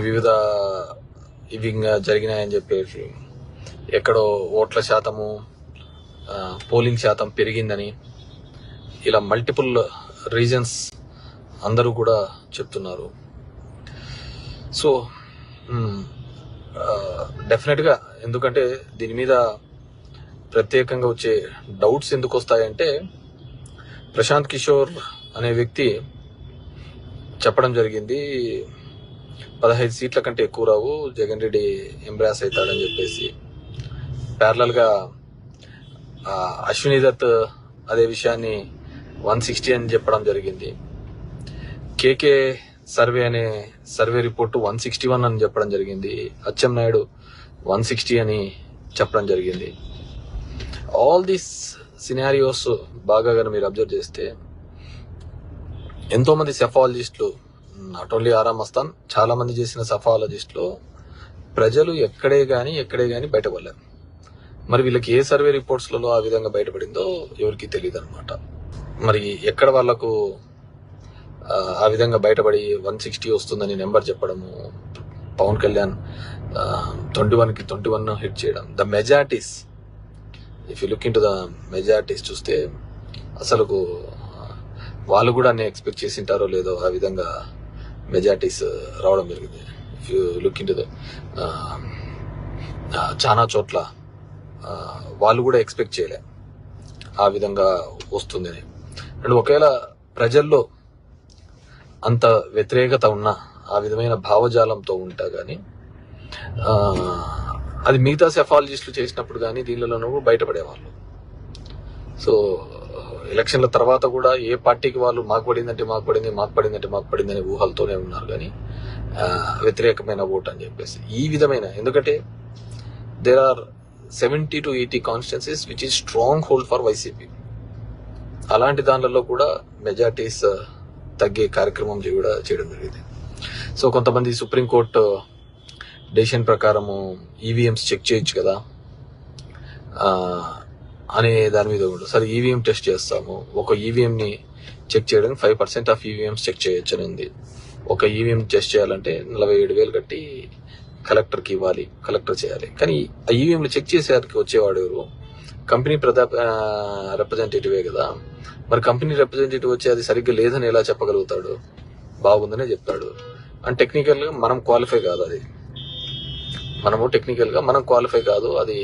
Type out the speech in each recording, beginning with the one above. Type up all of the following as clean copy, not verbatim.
వివిధ ఇవి ఇంకా జరిగినాయని చెప్పేసి ఎక్కడో ఓట్ల శాతము పోలింగ్ శాతం పెరిగిందని ఇలా మల్టిపుల్ రీజన్స్ అందరూ కూడా చెప్తున్నారు. సో డెఫినెట్గా ఎందుకంటే దీని మీద ప్రత్యేకంగా వచ్చే డౌట్స్ ఎందుకు వస్తాయంటే ప్రశాంత్ కిషోర్ అనే వ్యక్తి చెప్పడం జరిగింది 15 సీట్ల కంటే ఎక్కువ రావు, జగన్ రెడ్డి ఎంబ్రాస్ అవుతాడని చెప్పేసి. ప్యారలల్గా అశ్విని దత్ అదే విషయాన్ని 160 అని చెప్పడం జరిగింది. కేకే సర్వే రిపోర్టు 161 అని చెప్పడం జరిగింది. అచ్చెం నాయుడు 160 అని చెప్పడం జరిగింది. ఆల్ దీస్ సినారియోస్ బాగా కానీ మీరు అబ్జర్వ్ చేస్తే ఎంతో మంది సెఫాలజిస్టులు, నాట్ ఓన్లీ ఆరామ్ మస్తాన్, చాలా మంది చేసిన సెఫాలజిస్టులు ప్రజలు ఎక్కడే గానీ బయటపడలేరు. మరి వీళ్ళకి ఏ సర్వే రిపోర్ట్స్లలో ఆ విధంగా బయటపడిందో ఎవరికి తెలియదు అనమాట. మరి ఎక్కడ వాళ్లకు ఆ విధంగా బయటపడి 160 వస్తుందని నెంబర్ చెప్పడము, పవన్ కళ్యాణ్ 21కి 21 హిట్ చేయడం, the majorities, if you look in to the majorities చూస్తే అసలు వాళ్ళు కూడా అన్ని ఎక్స్పెక్ట్ చేసింటారో లేదో ఆ విధంగా మెజారిటీస్ రావడం జరిగింది. If you look in to the చాలా చోట్ల వాళ్ళు కూడా ఎక్స్పెక్ట్ చేయలే ఆ విధంగా వస్తుందని. అండ్ ఒకవేళ ప్రజల్లో అంత వ్యతిరేకత ఉన్నా, ఆ విధమైన భావజాలంతో ఉంటా కానీ అది మిగతా సెఫాలజిస్టులు చేసినప్పుడు కానీ దీనిలోనూ బయటపడేవాళ్ళు. సో ఎలక్షన్ల తర్వాత కూడా ఏ పార్టీకి వాళ్ళు మాకు పడిందని ఊహలతోనే ఉన్నారు కానీ వ్యతిరేకమైన ఓట్ అని చెప్పేసి ఈ విధమైన, ఎందుకంటే there are 70 to 80 constituencies which is stronghold for YCP. అలాంటి దానిలలో కూడా మెజారిటీస్ తగ్గే కార్యక్రమం కూడా చేయడం జరిగింది. సో కొంతమంది సుప్రీంకోర్టు డెసిషన్ ప్రకారము ఈవీఎంస్ చెక్ చేయొచ్చు కదా అనే దాని మీద కూడా, సరే ఈవీఎం టెస్ట్ చేస్తాము, ఒక ఈవీఎంని చెక్ చేయడానికి 5% ఆఫ్ ఈవీఎంస్ చెక్ చేయొచ్చు అని ఉంది. ఒక ఈవీఎం టెస్ట్ చేయాలంటే 47,000 కట్టి కలెక్టర్కి ఇవ్వాలి, కలెక్టర్ చేయాలి. కానీ ఆ ఈవీఎంలు చెక్ చేసేవారికి వచ్చేవాడు ఎవరు? కంపెనీ రిప్రజెంటేటివే కదా. మరి కంపెనీ రిప్రజెంటేటివ్ వచ్చి అది సరిగ్గా లేదని ఎలా చెప్పగలుగుతాడు? బాగుందనే చెప్తాడు. అండ్ టెక్నికల్గా మనం క్వాలిఫై కాదు, మనం క్వాలిఫై కాదు. అది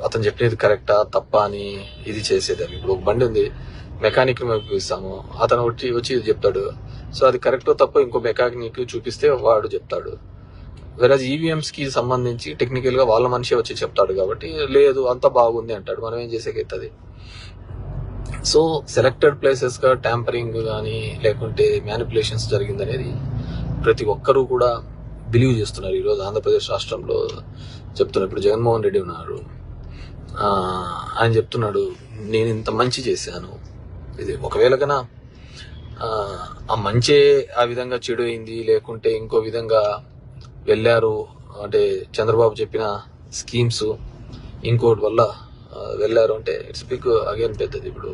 అతను చెప్పినది కరెక్టా తప్ప అని ఇది చేసేది. ఇప్పుడు ఒక బండి ఉంది, మెకానిక్ చూపిస్తాము, అతను వచ్చి ఇది చెప్తాడు. సో అది కరెక్టో తప్ప ఇంకో మెకానిక్ చూపిస్తే వాడు చెప్తాడు. వెరాజ్ ఈవీఎంస్ కి సంబంధించి టెక్నికల్ గా వాళ్ళ మనిషి వచ్చి చెప్తాడు కాబట్టి లేదు అంతా బాగుంది అంటాడు. మనం ఏం చేసేకైతుంది? సో సెలెక్టెడ్ ప్లేసెస్ గా ట్యాంపరింగ్ కానీ లేకుంటే మ్యానిపులేషన్స్ జరిగిందనేది ప్రతి ఒక్కరూ కూడా బిలీవ్ చేస్తున్నారు. ఈరోజు ఆంధ్రప్రదేశ్ రాష్ట్రంలో చెప్తున్నారు. ఇప్పుడు జగన్మోహన్ రెడ్డి ఉన్నారు, ఆయన చెప్తున్నాడు నేను ఇంత మంచి చేశాను. ఇది ఒకవేళ కన్నా ఆ మంచే ఆ విధంగా చెడు అయింది, లేకుంటే ఇంకో విధంగా వెళ్ళారు అంటే చంద్రబాబు చెప్పిన స్కీమ్స్ ఇంకోటి వల్ల వెళ్ళారు అంటే ఇట్స్ బిగ్ అగైన్ పెద్దది. ఇప్పుడు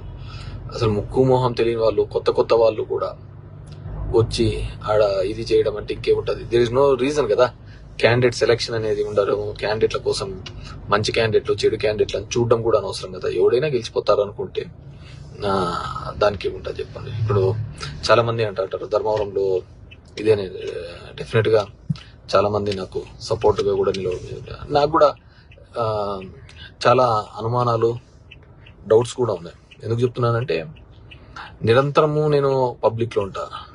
అసలు ముక్కు మోహం తెలియని వాళ్ళు, కొత్త వాళ్ళు కూడా వచ్చి ఆడ ఇది చేయడం అంటే ఇంకేముంటుంది? దేర్ ఇస్ నో రీజన్ కదా. క్యాండిడేట్ సెలెక్షన్ అనేది ఉండడం, క్యాండిడేట్ల కోసం మంచి క్యాండిడేట్లు చెడు క్యాండిడేట్లు అని చూడడం కూడా అనవసరం కదా. ఎవడైనా గెలిచిపోతారు అనుకుంటే దానికి ఏముంటుంది చెప్పండి. ఇప్పుడు చాలా మంది అంటారు ధర్మవరంలో ఇదే, డెఫినెట్ గా చాలా మంది నాకు సపోర్ట్ గా కూడా నాకు కూడా చాలా అనుమానాలు, డౌట్స్ కూడా ఉన్నాయి. ఎందుకు చెప్తున్నానంటే నిరంతరము నేను పబ్లిక్ లో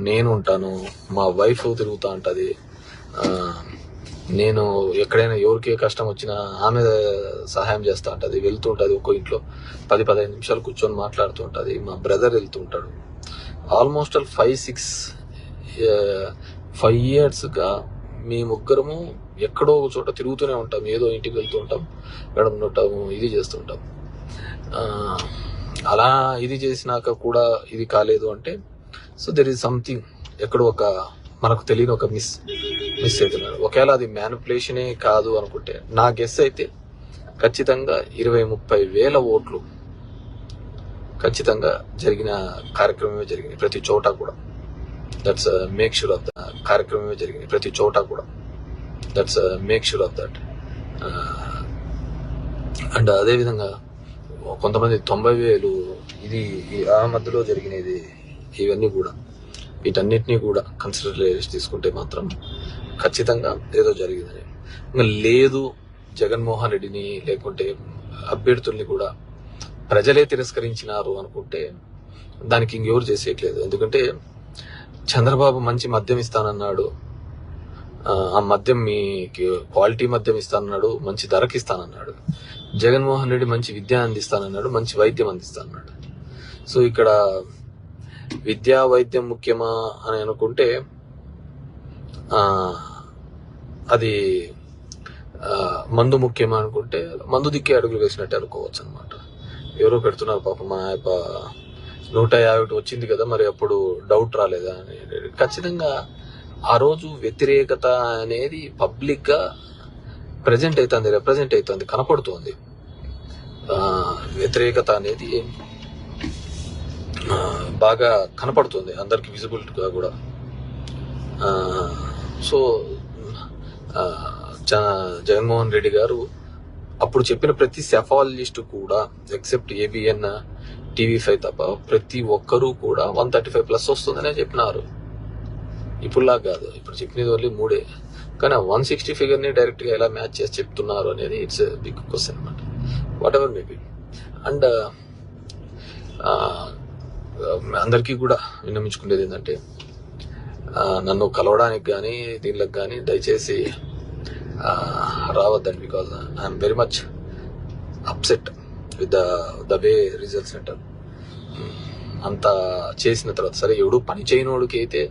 నేను ఉంటాను, మా వైఫ్ తిరుగుతూ ఉంటుంది, నేను ఎక్కడైనా ఎవరికి కష్టం వచ్చినా ఆమె సహాయం చేస్తూ ఉంటుంది, వెళ్తూ ఉంటుంది. ఒక్కో ఇంట్లో 10-15 నిమిషాలు కూర్చొని మాట్లాడుతూ ఉంటుంది. మా బ్రదర్ వెళ్తూ ఉంటాడు. ఆల్మోస్ట్ 5 yearsగా మీ ముగ్గురము ఎక్కడో ఒక చోట తిరుగుతూనే ఉంటాం, ఏదో ఇంటికి వెళ్తూ ఉంటాం, ఉంటాము, ఇది చేస్తుంటాం. అలా ఇది చేసినాక కూడా ఇది కాలేదు అంటే సో దెర్ ఈజ్ సంథింగ్, ఎక్కడో ఒక మనకు తెలియని ఒక మిస్ అవుతున్నారు. ఒకవేళ అది మ్యానిపులేషనే కాదు అనుకుంటే నా గెస్ అయితే ఖచ్చితంగా 20-30 వేల ఓట్లు ఖచ్చితంగా జరిగిన కార్యక్రమమే జరిగింది ప్రతి చోట కూడా. That's make sure of the కార్యక్రమమే జరిగింది ప్రతి చోట కూడా. That's make sure of that. And అదేవిధంగా కొంతమంది 90,000 ఇది ఆ మధ్యలో జరిగినది ఇవన్నీ కూడా, వీటన్నిటినీ కూడా కన్సిడర్ తీసుకుంటే మాత్రం ఖచ్చితంగా ఏదో జరిగిందని. ఇంకా లేదు జగన్మోహన్ రెడ్డిని లేకుంటే అభ్యర్థుల్ని కూడా ప్రజలే తిరస్కరించినారు అనుకుంటే దానికి ఇంకెవరు చేసేయట్లేదు. ఎందుకంటే చంద్రబాబు మంచి మద్యం ఇస్తానన్నాడు, ఆ మద్యం మీకు క్వాలిటీ మద్యం ఇస్తానన్నాడు, మంచి ధరకి ఇస్తానన్నాడు. జగన్మోహన్ రెడ్డి మంచి విద్య అందిస్తానన్నాడు, మంచి వైద్యం అందిస్తానన్నాడు. సో ఇక్కడ విద్యా వైద్యం ముఖ్యమా అని అనుకుంటే అది మందు ముఖ్యమా అనుకుంటే మందు దిక్కే అడుగులు వేసినట్టు అనుకోవచ్చు అనమాట. ఎవరో పెడుతున్నారు పాపం, మా 150 వచ్చింది కదా, మరి అప్పుడు డౌట్ రాలేదా అని. ఖచ్చితంగా ఆ రోజు వ్యతిరేకత అనేది పబ్లిక్ గా రిప్రజెంట్ అవుతుంది, కనపడుతుంది. వ్యతిరేకత అనేది బాగా కనపడుతుంది అందరికి, విజిబిలిటీగా కూడా. సో జగన్మోహన్ రెడ్డి గారు అప్పుడు చెప్పిన ప్రతి సెఫాలజిస్ట్ కూడా ఎక్సెప్ట్ ఏబిఎన్ TV5 తప్ప ప్రతి ఒక్కరూ కూడా 135+ వస్తుందనే చెప్పినారు. ఇప్పుడులా కాదు, ఇప్పుడు చెప్పినది ఓన్లీ 3, కానీ 160 ఫిగర్ని డైరెక్ట్గా ఎలా మ్యాచ్ చేసి చెప్తున్నారు అనేది ఇట్స్ బిగ్ క్వశ్చన్ అనమాట. What ever maybe. అండ్ అందరికీ కూడా విన్నమించుకునేది ఏంటంటే నన్ను కలవడానికి కానీ దీనికి కానీ దయచేసి రావద్దండి. Because I'm very much upset with the way results అంటారు. అంత చేసిన తర్వాత సరే, ఎవడు పని చేయనోడికి అయితే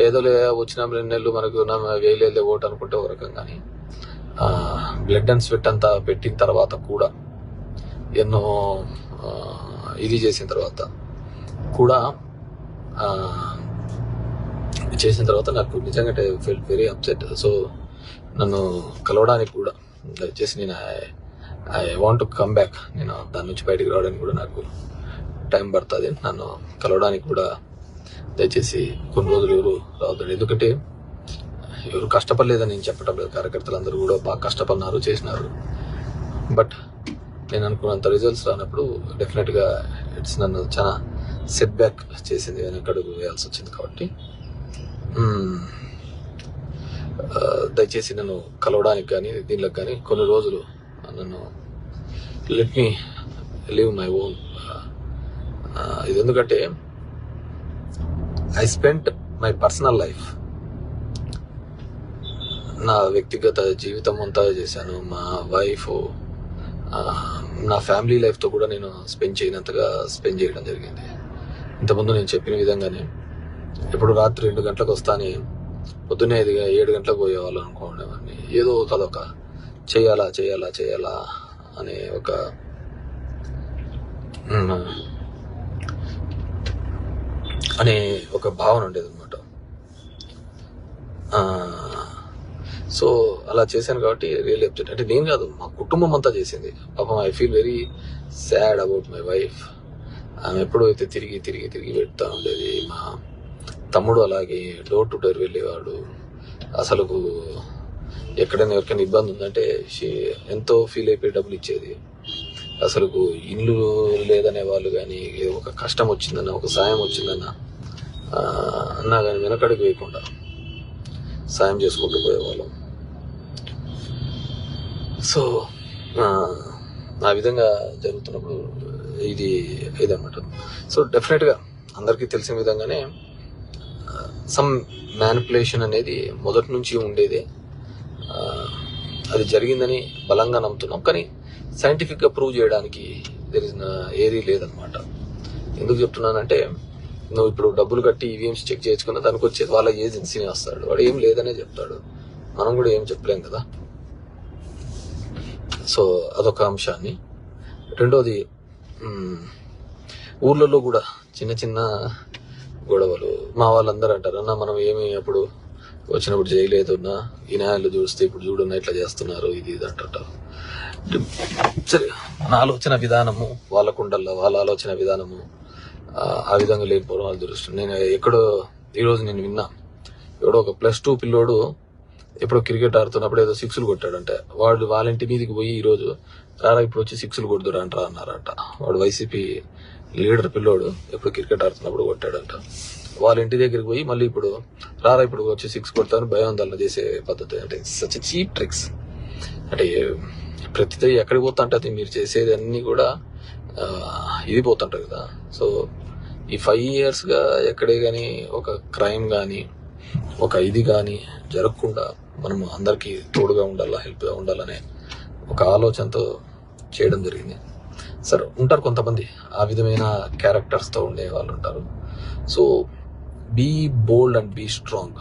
ఏదో వచ్చిన 2 నెలలు మనకు వేయలేదు ఓటు అనుకుంటే ఒక రకం, కానీ బ్లడ్ అండ్ స్వెట్ అంతా పెట్టిన తర్వాత కూడా ఎన్నో ఇది చేసిన తర్వాత కూడా నాకు నిజంగా ఫెల్ట్ వెరీ అప్సెట్. సో నన్ను కలవడానికి కూడా దయచేసి నేను I want to come back, నేను దాని నుంచి బయటకు రావడానికి కూడా నాకు టైం పడుతుంది. నన్ను కలవడానికి కూడా దయచేసి కొన్ని రోజులు ఎవరు రావద్దండి. ఎందుకంటే ఎవరు కష్టపడలేదని నేను చెప్పటం లేదు, కార్యకర్తలు అందరూ కూడా బాగా కష్టపడినారు, చేసినారు. బట్ నేను అనుకున్నంత రిజల్ట్స్ రానప్పుడు డెఫినెట్గా నన్ను చాలా సెట్ బ్యాక్ చేసింది, వెనకడుగు వేయాల్సి వచ్చింది. కాబట్టి దయచేసి నన్ను కలవడానికి కానీ దీనికి కానీ కొన్ని రోజులు నన్ను let me live my own. ఇది ఎందుకంటే I spent my personal life, నా వ్యక్తిగత జీవితం అంతా చేశాను. మా వైఫ్, నా ఫ్యామిలీ లైఫ్తో కూడా నేను స్పెండ్ చేయడం జరిగింది. ఇంతకుముందు నేను చెప్పిన విధంగానే ఎప్పుడు రాత్రి 2 గంటలకు వస్తానే పొద్దున్నే 7 గంటలకు పోయేవాళ్ళు అనుకోండి. ఏదో కదొక చేయాలా అనే ఒక భావన ఉండేది అనమాట. సో అలా చేశాను కాబట్టి రియల్లీ అప్సెట్. అంటే నేను కాదు, మా కుటుంబం అంతా చేసింది. పాపం I feel very sad about my wife. ఆమె ఎప్పుడైతే తిరిగి పెడతా ఉండేది. మా తమ్ముడు అలాగే డోర్ టు డోర్ వెళ్ళేవాడు. అసలు ఎక్కడైనా ఎవరికైనా ఇబ్బంది ఉందంటే ఎంతో ఫీల్ అయిపోయి డబ్బులు ఇచ్చేది. అసలు ఇల్లు లేదనే వాళ్ళు కానీ, ఒక కష్టం వచ్చిందన్న, ఒక సాయం వచ్చిందన్న అన్నా కానీ వెనకడికి వేయకుండా సాయం చేసుకుంటూ పోయేవాళ్ళం. సో ఆ విధంగా జరుగుతున్నప్పుడు ఇదన్నమాట. సో డెఫినెట్గా అందరికీ తెలిసిన విధంగానే సమ్ మ్యానిపులేషన్ అనేది మొదటి నుంచి ఉండేదే. అది జరిగిందని బలంగా నమ్ముతున్నాం, కానీ సైంటిఫిక్గా ప్రూవ్ చేయడానికి ఏదీ లేదనమాట. ఎందుకు చెప్తున్నానంటే, నువ్వు ఇప్పుడు డబ్బులు కట్టి ఈవీఎంస్ చెక్ చేసుకున్న దానికి వచ్చేది వాళ్ళ ఏజెన్సీని వస్తాడు, వాడు ఏం లేదనే చెప్తాడు. మనం కూడా ఏం చెప్పలేం కదా. సో అదొక అంశాన్ని. రెండోది, ఊర్లలో కూడా చిన్న గొడవలు. మా వాళ్ళందరూ అంటారు, అన్న మనం ఏమి అప్పుడు వచ్చినప్పుడు చేయలేదున్నా, ఈ న్యాయాలు చూస్తే ఇప్పుడు చూడున్నా ఇట్లా చేస్తున్నారు, ఇది అంటారు. సరే, మన ఆలోచన విధానము వాళ్ళకుండల్లా, వాళ్ళ ఆలోచన విధానము ఆ విధంగా లేకపోవడం వాళ్ళ దృష్టి. నేను ఎక్కడో ఈరోజు నేను విన్నా, ఎవడో ఒక +2 పిల్లోడు ఎప్పుడో క్రికెట్ ఆడుతున్నప్పుడు ఏదో 6లు కొట్టాడంటే, వాడు వాళ్ళ ఇంటి మీదకి పోయి ఈరోజు రారా ఇప్పుడు వచ్చి 6లు కొడుతురా అంటారా అన్నారంట. వాడు వైసీపీ లీడర్ పిల్లోడు ఎప్పుడు క్రికెట్ ఆడుతున్నప్పుడు కొట్టాడంట. వాళ్ళ ఇంటి దగ్గరికి పోయి మళ్ళీ ఇప్పుడు రారా ఇప్పుడు వచ్చి 6 కొడతాను భయాందోళన చేసే పద్ధతి. అంటే సచ్ చీప్ ట్రిక్స్. అంటే ప్రతిదీ ఎక్కడికి పోతా అంటే అది మీరు చేసేది అన్నీ కూడా ఇది పోతుంటారు కదా. సో ఈ 5 yearsగా ఎక్కడే కానీ ఒక క్రైమ్ కానీ ఒక ఇది కానీ జరగకుండా మనం అందరికీ తోడుగా ఉండాలా, హెల్ప్గా ఉండాలనే ఒక ఆలోచనతో చేయడం జరిగింది. సరే ఉంటారు కొంతమంది ఆ విధమైన క్యారెక్టర్స్తో ఉండే వాళ్ళు ఉంటారు. So be bold and be strong.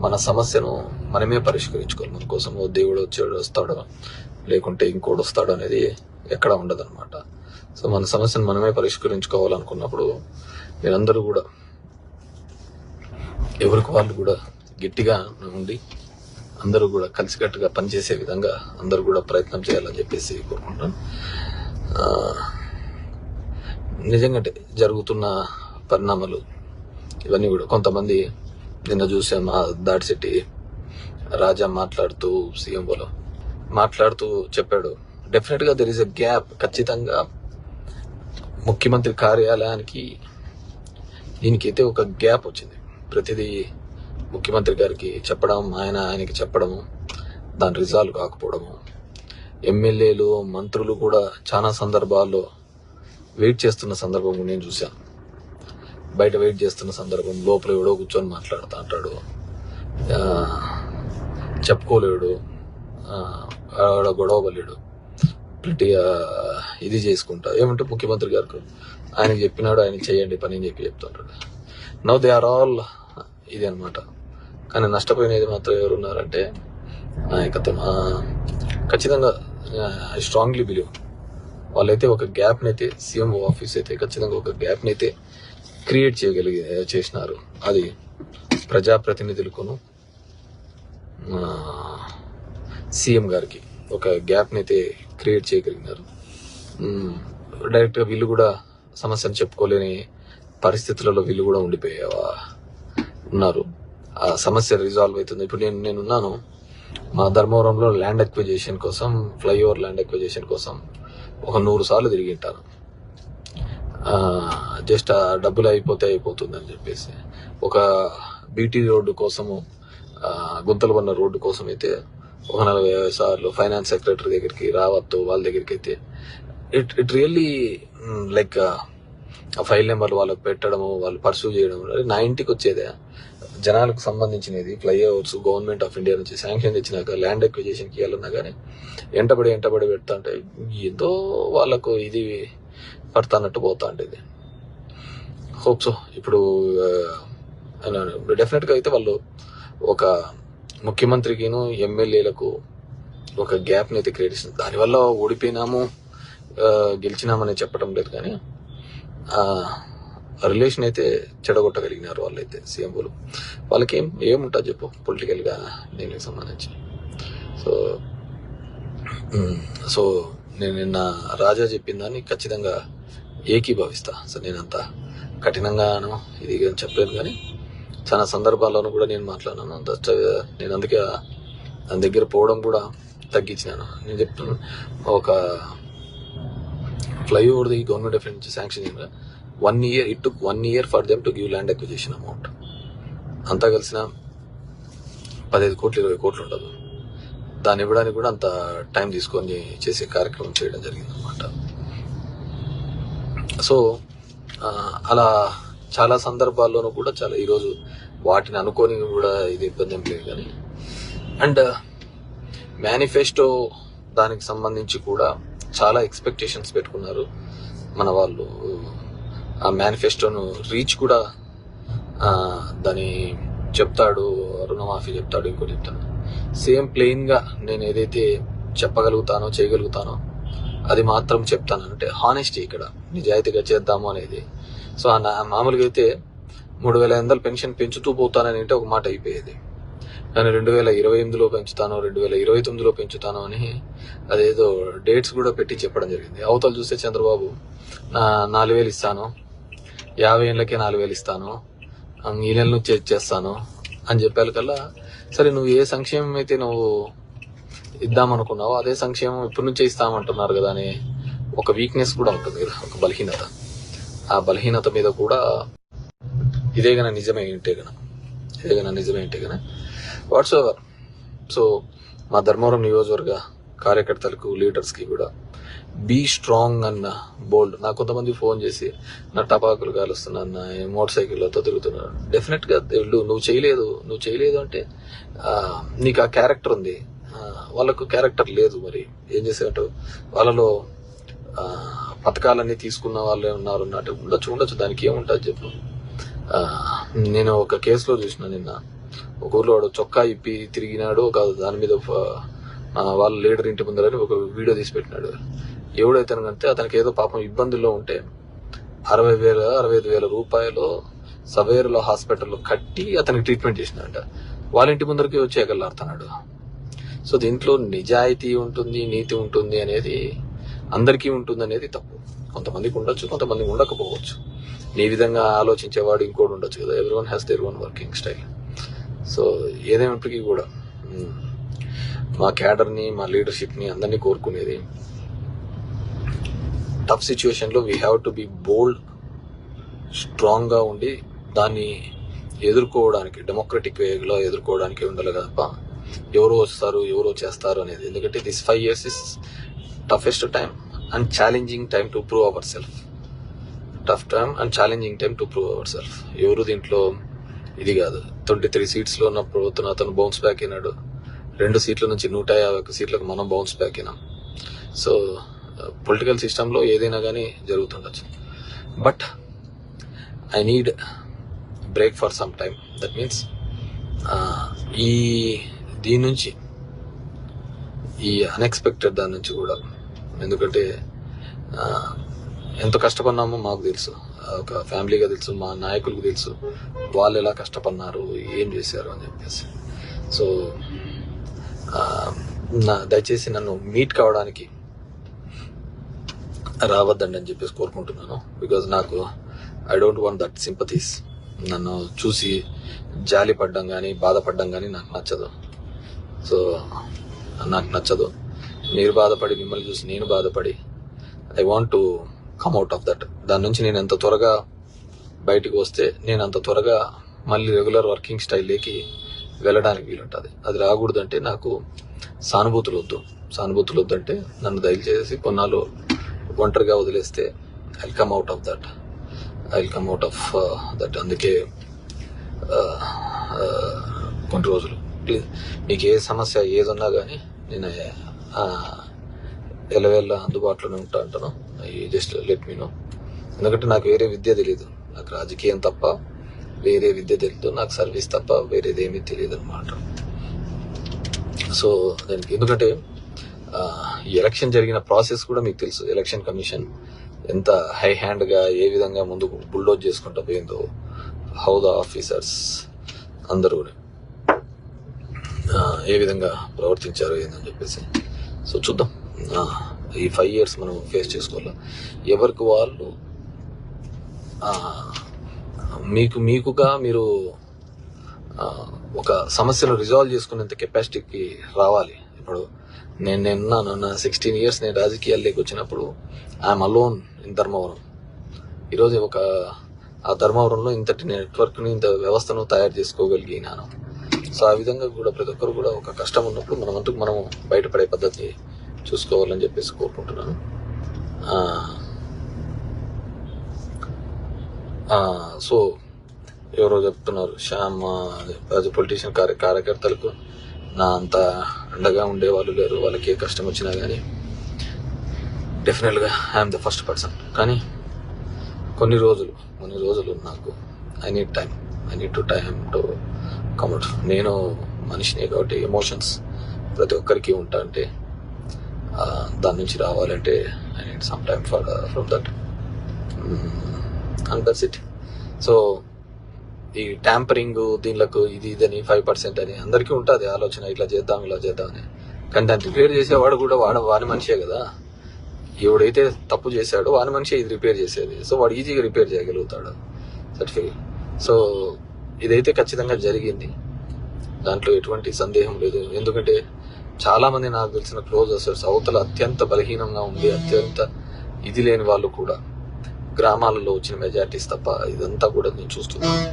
మన సమస్యను మనమే పరిష్కరించుకోవాలి. మన కోసం ఓ దేవుడు వస్తాడో లేకుంటే ఇంకోటి వస్తాడో అనేది ఎక్కడ ఉండదు అనమాట. సో మన సమస్యను మనమే పరిష్కరించుకోవాలనుకున్నప్పుడు మీరందరూ కూడా ఎవరికి వాళ్ళు కూడా గట్టిగా ఉండి అందరూ కూడా కలిసికట్టుగా పనిచేసే విధంగా అందరూ కూడా ప్రయత్నం చేయాలని చెప్పేసి కోరుకుంటాను. నిజంగా జరుగుతున్న పరిణామాలు ఇవన్నీ కూడా కొంతమంది నిన్న చూసాం, దాడిశెట్టి రాజా మాట్లాడుతూ సీఎంఓలో మాట్లాడుతూ చెప్పాడు, డెఫినెట్గా దెర్ ఈస్ ఎ గ్యాప్. ఖచ్చితంగా ముఖ్యమంత్రి కార్యాలయానికి దీనికైతే ఒక గ్యాప్ వచ్చింది. ప్రతిదీ ముఖ్యమంత్రి గారికి చెప్పడం, ఆయనకి చెప్పడము, దాని రిజాల్వ్ కాకపోవడము, ఎమ్మెల్యేలు మంత్రులు కూడా చాలా సందర్భాల్లో వెయిట్ చేస్తున్న సందర్భం నేను చూశాను. బయట వెయిట్ చేస్తున్న సందర్భం లోపల ఎవడో కూర్చొని మాట్లాడుతూ అంటాడు, చెప్పుకోలేడు, గొడవలేడు, గట్టిగా ఇది చేసుకుంటా ఏమంటే ముఖ్యమంత్రి గారికి ఆయనకి చెప్పినాడు, ఆయన చేయండి పని అని చెప్తుంటాడు. నౌ దే ఆర్ ఆల్ ఇది అనమాట. కానీ నష్టపోయినది మాత్రం ఎవరున్నారంటే నాయకత్వం. ఖచ్చితంగా ఐ స్ట్రాంగ్లీ బిలీవ్ వాళ్ళైతే ఒక గ్యాప్ని అయితే సీఎంఓ ఆఫీస్ అయితే ఖచ్చితంగా ఒక గ్యాప్ని అయితే క్రియేట్ చేసినారు. అది ప్రజాప్రతినిధులకును సీఎం గారికి ఒక గ్యాప్ని అయితే క్రియేట్ చేయగలిగినారు. డైరెక్ట్గా వీళ్ళు కూడా సమస్యను చెప్పుకోలేని పరిస్థితులలో వీళ్ళు కూడా ఉన్నారు. ఆ సమస్య రిజాల్వ్ అవుతుంది. ఇప్పుడు నేనున్నాను మా ధర్మవరంలో ల్యాండ్ ఎక్విజిషన్ కోసం, ఫ్లైఓవర్ ల్యాండ్ ఎక్విజిషన్ కోసం ఒక 100 సార్లు తిరిగి ఉంటాను. జస్ట్ ఆ డబ్బులు అయిపోతుంది అని చెప్పేసి. ఒక బీటీ రోడ్డు కోసము, గుంతలు పన్న రోడ్డు కోసం అయితే ఒక 40 సార్లు ఫైనాన్స్ సెక్రటరీ దగ్గరికి, రావత్తు వాళ్ళ దగ్గరికి అయితే ఇట్ రియల్లీ లైక్ ఆ ఫైల్ నెంబర్లు వాళ్ళకి పెట్టడము, వాళ్ళు పర్సూ చేయడం. నా ఇంటికి వచ్చేదే జనాలకు సంబంధించినది ఫ్లైఓవర్స్ గవర్నమెంట్ ఆఫ్ ఇండియా నుంచి శాంక్షన్ తెచ్చినాక ల్యాండ్ ఎక్విజిషన్కి వెళ్ళినా కానీ ఎంటబడి పెడతా అంటే ఏదో వాళ్ళకు ఇది పడతానట్టు పోతా ఉంటుంది. హోప్ సో ఇప్పుడు డెఫినెట్గా అయితే వాళ్ళు ఒక ముఖ్యమంత్రికిను ఎమ్మెల్యేలకు ఒక గ్యాప్ని అయితే క్రియేట్ చేస్తుంది. దానివల్ల ఓడిపోయినాము గెలిచినామని చెప్పడం లేదు, కానీ రిలేషన్ అయితే చెడగొట్టగలిగినారు వాళ్ళైతే సీఎంలు. వాళ్ళకి ఏముంటుంది చెప్పు పొలిటికల్గా దీనికి సంబంధించి. సో నేను నిన్న రాజా చెప్పిన దాన్ని ఖచ్చితంగా ఏకీభవిస్తా. సో నేను అంత కఠినంగాను ఇది చెప్పలేను, కానీ చాలా సందర్భాల్లోనూ కూడా నేను మాట్లాడినాను. నేను అందుకే దాని దగ్గర పోవడం కూడా తగ్గించినాను. నేను చెప్తున్నాను, ఒక ఫ్లైఓవర్ది గవర్నమెంట్ ఆఫ్ ఇండియా శాంక్షన్ చేయగా 1 year, it took 1 year for them to give land acquisition amount. అంతా కలిసిన 15 కోట్లు 20 కోట్లు ఉండదు. దాన్ని ఇవ్వడానికి కూడా అంత టైం తీసుకొని చేసే కార్యక్రమం చేయడం జరిగింది అనమాట. సో అలా చాలా సందర్భాల్లోనూ కూడా చాలా ఈరోజు వాటిని అనుకోని కూడా ఇది ఇబ్బంది ఏం లేదు, కానీ అండ్ మేనిఫెస్టో దానికి సంబంధించి కూడా చాలా ఎక్స్పెక్టేషన్స్ పెట్టుకున్నారు మన వాళ్ళు. ఆ మేనిఫెస్టోను రీచ్ కూడా దాని చెప్తాడు, రుణమాఫీ చెప్తాడు, ఇంకోటి చెప్తాడు. సేమ్ ప్లెయిన్గా నేను ఏదైతే చెప్పగలుగుతానో చేయగలుగుతానో అది మాత్రం చెప్తాను. అంటే హానెస్టీ ఇక్కడ నిజాయితీగా చేద్దాము అనేది. సో మామూలుగా అయితే 3,500 పెన్షన్ పెంచుతూ పోతానని అంటే ఒక మాట అయిపోయేది, కానీ 2028లో పెంచుతాను, 2029లో పెంచుతాను అని అదేదో డేట్స్ కూడా పెట్టి చెప్పడం జరిగింది. అవతల చూస్తే చంద్రబాబు 4,000 ఇస్తాను, 50 ఏళ్ళకే 4,000 ఇస్తాను, ఈ నెల నుంచి చేస్తాను అని చెప్పాలి కల్లా, సరే నువ్వు ఏ సంక్షేమం అయితే నువ్వు ఇద్దామనుకున్నావో అదే సంక్షేమం ఇప్పటి నుంచే ఇస్తామంటున్నారు కదా అని ఒక వీక్నెస్ కూడా ఉంటుంది, ఒక బలహీనత. ఆ బలహీనత మీద కూడా ఇదే గన నిజమే ఏంటే గన వాట్స్ ఎవర్. సో మా ధర్మవరం నియోజకవర్గ కార్యకర్తలకు, లీడర్స్కి కూడా బీ స్ట్రాంగ్ అన్న బోల్డ్. నాకు కొంతమంది ఫోన్ చేసి నా టపాకులు కాలుస్తున్నా, మోటార్ సైకిళ్ళతో తిరుగుతున్నాను. డెఫినెట్గా నువ్వు చేయలేదు అంటే నీకు ఆ క్యారెక్టర్ ఉంది, వాళ్ళకు క్యారెక్టర్ లేదు. మరి ఏం చేసేటట్టు వాళ్ళలో పథకాలన్నీ తీసుకున్న వాళ్ళే ఉన్నారు అన్నట్టు ఉండొచ్చు. దానికి ఏముంటుంది చెప్పు. నేను ఒక కేసులో చూసిన నిన్న, ఒక ఊర్లో వాడు చొక్కా ఇప్పి తిరిగినాడు, ఒక దాని మీద వాళ్ళ లీడర్ ఇంటి ముందరని ఒక వీడియో తీసి పెట్టినాడు. ఎవడైతే కంటే అతనికి ఏదో పాపం ఇబ్బందుల్లో ఉంటే 65,000 రూపాయలు సవేరులో హాస్పిటల్లో కట్టి అతనికి ట్రీట్మెంట్ చేసినాడంట. వాళ్ళ ఇంటి ముందరికి వచ్చి ఎగలాడుతున్నాడు. సో దీంట్లో నిజాయితీ ఉంటుంది, నీతి ఉంటుంది అనేది అందరికీ ఉంటుంది అనేది తప్పు. కొంతమందికి ఉండొచ్చు, కొంతమందికి ఉండకపోవచ్చు. నీ విధంగా ఆలోచించేవాడు ఇంకోటి ఉండొచ్చు కదా. Everyone has their own working style. So ఏదేమైనప్పటికీ కూడా మా క్యాడర్ని, మా లీడర్షిప్ని అందరినీ కోరుకునేది, టఫ్ సిచ్యువేషన్లో we have to be bold, స్ట్రాంగ్గా ఉండి దాన్ని ఎదుర్కోవడానికి, డెమోక్రటిక్ వేలో ఎదుర్కోవడానికి ఉండాలి తప్ప ఎవరో వస్తారు, ఎవరో చేస్తారు అనేది. ఎందుకంటే this 5 years is toughest time and challenging time to prove our self. Tough time and challenging time to prove our self. ఎవరు దీంట్లో ఇది కాదు. 23 seatsలో ఉన్నప్పుడు అతను బౌన్స్ బ్యాక్ అయినాడు. 2 seats నుంచి 151 seatsలకు మనం బౌన్స్ బ్యాక్ అయినాం. సో పొలిటికల్ సిస్టంలో ఏదైనా కానీ జరుగుతుండొచ్చు. But I need break for some time. That means దీని నుంచి, ఈ అన్ఎక్స్పెక్టెడ్ దాని నుంచి కూడా, ఎందుకంటే ఎంత కష్టపడినామో మాకు తెలుసు, ఒక ఫ్యామిలీగా తెలుసు, మా నాయకులకు తెలుసు వాళ్ళు ఎలా కష్టపడినారు, ఏం చేశారు అని చెప్పేసి. సో దయచేసి నన్ను మీట్ కావడానికి రావద్దండి అని చెప్పేసి కోరుకుంటున్నాను. Because I don't want that sympathies. నన్ను చూసి జాలి పడ్డం కానీ, బాధపడ్డం కానీ నాకు నచ్చదు. సో నాకు నచ్చదు. మీరు బాధపడి, మిమ్మల్ని చూసి నేను బాధపడి, I want to come out of that. దాని నుంచి నేను ఎంత త్వరగా బయటకు వస్తే నేను అంత త్వరగా మళ్ళీ రెగ్యులర్ వర్కింగ్ స్టైల్లోకి వెళ్ళడానికి వీలుంటుంది. అది రాకూడదంటే నాకు సానుభూతులు వద్దంటే నన్ను దయచేసి కొన్నాళ్ళు ఒంటరిగా వదిలేస్తే I come out of that. అందుకే కొన్ని రోజులు ప్లీజ్, మీకు ఏ సమస్య ఏదున్నా కానీ నేను ఎలవేళ్ళ అందుబాటులోనే అంటాను. Just let me know. ఎందుకంటే నాకు వేరే విద్య తెలియదు. నాకు రాజకీయం తప్ప వేరే విద్య తెలియదు. నాకు సర్వీస్ తప్ప వేరేది ఏమీ తెలియదు అనమాట. సో దానికి ఎందుకంటే ఈ ఎలక్షన్ జరిగిన ప్రాసెస్ కూడా మీకు తెలుసు. ఎలక్షన్ కమిషన్ ఎంత హై హ్యాండ్గా, ఏ విధంగా ముందుకు బుల్డోజ్ చేసుకుంటూ పోయిందో, హౌ ద ఆఫీసర్స్ అందరూ ఏ విధంగా ప్రవర్తించారు ఏందని చెప్పేసి. సో చూద్దాం. ఈ 5 years మనం ఫేస్ చేసుకోవాలి. ఎవరికి వాళ్ళు మీకుగా మీరు ఒక సమస్యను రిజాల్వ్ చేసుకునేంత కెపాసిటీకి రావాలి. ఇప్పుడు నేనున్నాను, నా 16 years నేను రాజకీయాల్లోకి వచ్చినప్పుడు ఐఎమ్ అలోన్ ఇన్ ధర్మవరం. ఈరోజు ఆ ధర్మవరంలో ఇంతటి నెట్వర్క్ని, ఇంత వ్యవస్థను తయారు చేసుకోగలిగినాను. సో ఆ విధంగా కూడా ప్రతి ఒక్కరు కూడా ఒక కష్టం ఉన్నప్పుడు మనం బయటపడే పద్ధతి చూసుకోవాలని చెప్పేసి కోరుకుంటున్నాను. సో ఎవరో చెప్తున్నారు, శ్యామ్ యాజ్ ఎ పొలిటీషియన్ కార్యకర్తలకు నా అంత అండగా ఉండేవాళ్ళు లేరు, వాళ్ళకి ఏ కష్టం వచ్చినా కానీ డెఫినెట్గా ఐఎమ్ ద ఫస్ట్ పర్సన్. కానీ కొన్ని రోజులు నాకు I need to time to come out. నేను మనిషినే కాబట్టి ఎమోషన్స్ ప్రతి ఒక్కరికి ఉంటా. అంటే దాని నుంచి రావాలంటే I need some time from that and that's it. So ఈ ట్యాంపరింగ్ దీనిలకు ఇదని 5% అని అందరికీ ఉంటుంది ఆలోచన, ఇలా చేద్దాం అని. కానీ దాన్ని రిపేర్ చేసేవాడు కూడా వాడి మనిషే కదా. ఎవడైతే తప్పు చేశాడో వాని మనిషి ఇది రిపేర్ చేసేది. సో వాడు ఈజీగా రిపేర్ చేయగలుగుతాడు సర్టిఫికేట్. సో ఇదైతే ఖచ్చితంగా జరిగింది, దాంట్లో ఎటువంటి సందేహం లేదు. ఎందుకంటే చాలా మంది నాకు తెలిసిన క్లోజ్ అసర్స్ అవతల అత్యంత బలహీనంగా ఉండి అత్యంత ఇది లేని వాళ్ళు కూడా గ్రామాలలో వచ్చిన మెజార్టీస్ తప్ప ఇదంతా కూడా నేను చూస్తున్నాను.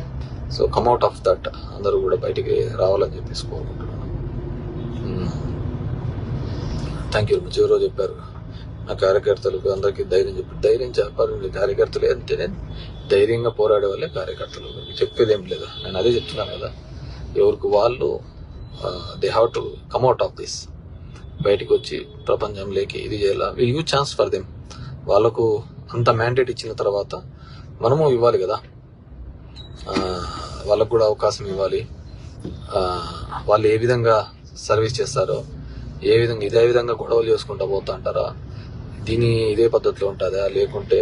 సో కమ్అట్ ఆఫ్ దట్, అందరూ కూడా బయటికి రావాలని చెప్పేసి కోరుకుంటున్నాను. Thank you. ఎవరో చెప్పారు నా కార్యకర్తలకు అందరికీ ధైర్యం చెప్పాలి. కార్యకర్తలు అంటేనే ధైర్యంగా పోరాడే వాళ్ళే కార్యకర్తలు. చెప్పేది ఏం లేదు, నేను అదే చెప్తున్నాను కదా. ఎవరికి వాళ్ళు they have to come out of this, బయటకు వచ్చి ప్రపంచంలోకి ఇది చేయాలి. Will give chance for them. వాళ్ళకు అంత మ్యాండేట్ ఇచ్చిన తర్వాత మనము ఇవ్వాలి కదా, వాళ్ళకు కూడా అవకాశం ఇవ్వాలి. వాళ్ళు ఏ విధంగా సర్వీస్ చేస్తారో, ఇదే విధంగా గొడవలు చేసుకుంటూ పోతా అంటారా, ఇదే పద్ధతిలో ఉంటుందా, లేకుంటే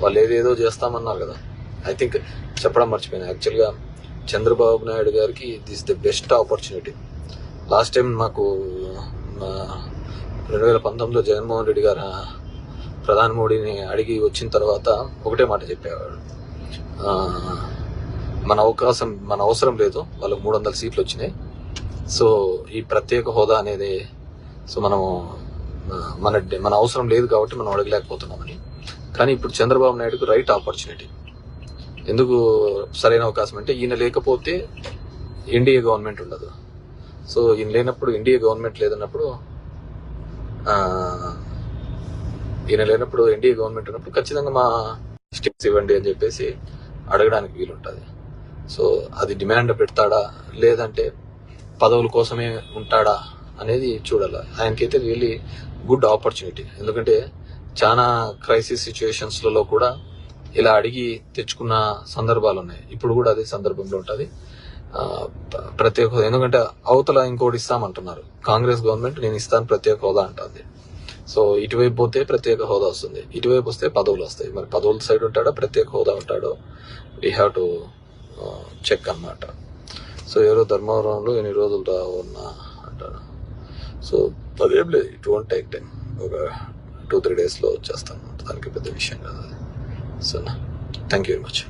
వాళ్ళు ఏదేదో చేస్తామన్నారు కదా. ఐ థింక్ చెప్పడం మర్చిపోయాను. యాక్చువల్గా చంద్రబాబు నాయుడు గారికి this the best opportunity. Last time మాకు 2019లో జగన్మోహన్ రెడ్డి గారు ప్రధాని మోడీని అడిగి వచ్చిన తర్వాత ఒకటే మాట చెప్పేవాడు, మన అవసరం లేదు, వాళ్ళకు 300 సీట్లు వచ్చినాయి. సో ఈ ప్రత్యేక హోదా అనేది సో మనము మన అవసరం లేదు కాబట్టి మనం అడగలేకపోతున్నామని. కానీ ఇప్పుడు చంద్రబాబు నాయుడుకు రైట్ ఆపర్చునిటీ. ఎందుకు సరైన అవకాశం అంటే ఈయన లేకపోతే ఎన్డీఏ గవర్నమెంట్ ఉండదు. సో ఈయన లేనప్పుడు, ఎన్డీఏ గవర్నమెంట్ లేదన్నప్పుడు, ఎన్డీఏ గవర్నమెంట్ ఉన్నప్పుడు ఖచ్చితంగా మా స్టెప్స్ ఇవ్వండి అని చెప్పేసి అడగడానికి వీలుంటుంది. సో అది డిమాండ్ పెడతాడా లేదంటే పదవుల కోసమే ఉంటాడా అనేది చూడాలి. ఆయనకైతే రియల్లీ గుడ్ ఆపర్చునిటీ. ఎందుకంటే చాలా క్రైసిస్ సిచ్యువేషన్స్లలో కూడా ఇలా అడిగి తెచ్చుకున్న సందర్భాలు ఉన్నాయి. ఇప్పుడు కూడా అదే సందర్భంలో ఉంటుంది ప్రత్యేక హోదా. ఎందుకంటే అవతల ఇంకోటి ఇస్తామంటున్నారు కాంగ్రెస్ గవర్నమెంట్, నేను ఇస్తాను ప్రత్యేక హోదా అంటుంది. సో ఇటువైపు పోతే ప్రత్యేక హోదా వస్తుంది, ఇటువైపు వస్తే పదవులు వస్తాయి. మరి పదవుల సైడ్ ఉంటాడో ప్రత్యేక హోదా ఉంటాడో వీ హ్యావ్ టు చెక్ అన్నమాట. సో ఎవరో ధర్మవరంలో ఎన్ని రోజులు రావున్నా అంటారు. సో అదేం లేదు, ఇట్ వోంట్ టేక్ టైం. ఒక 2-3 డేస్లో వచ్చేస్తాను, దానికి పెద్ద విషయం కాదు. So thank you very much.